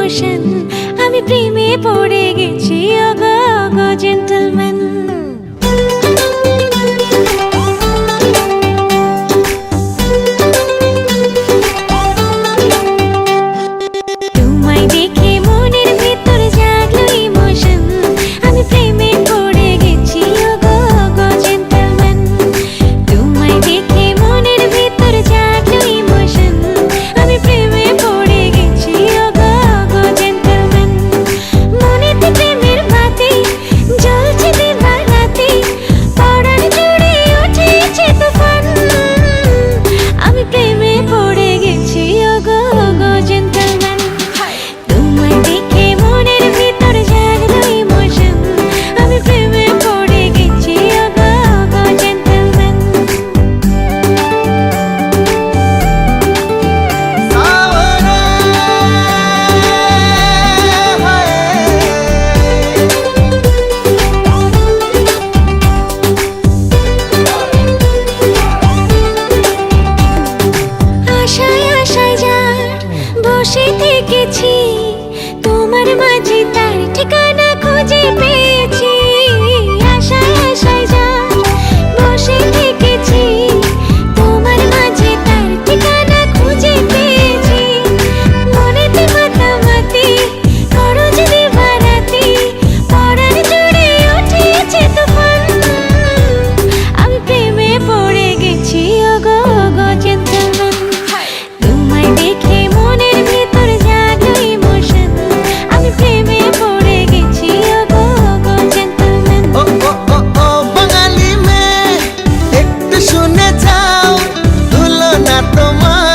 Emotion, আমি প্রেমে পড়ে গেছি ওগো ওগো জেন্টলম্যান। তোমায় দেখে মনের ভিতর জাগলো ইমোশন, আমি প্রেমে পড়ে গেছি ওগো ওগো জেন্টলম্যান। তোমায় দেখে মনের ভিতর জাগলো ইমোশন, আমি প্রেমে পড়ে গেছি ওগো ওগো জেন্টলম্যান। মনেতে প্রেমের বাতি জ্বলছে দিবারাতি, পরাণ জুড়ে উঠেছে তুফান, আমি প্রেমে পড়ে গেছি ওগো ওগো জেন্টলম্যান। তোমায় দেখে মনের ভিতর জাগলো ইমোশন, আমি প্রেমে পড়ে গেছি ওগো ওগো জেন্টলম্যান। আশায় আশায় যার বসে থেকেছি, তোমার মাঝে তার ঠিকানা খুঁজে পেয়েছি। আশায় আশায় যার বসে থেকেছি, তোমার মাঝে তার ঠিকানা খুঁজে পেয়েছি। মনেতে মাতামাতি করো যে দিবারাতি, পরাণ জুড়ে উঠেছে তুফান, আমি প্রেমে পড়ে গেছি ওগো ওগো জেন্টলম্যান। তোমায় দেখে মনের ভিতর জাগলো ইমোশন, আমি প্রেমে পড়ে গেছি ওগো ওগো জেন্টলম্যান। ও ও ও ও বাঙালি মেয়ে, একটু শুনে যাও, তুলনা তোমার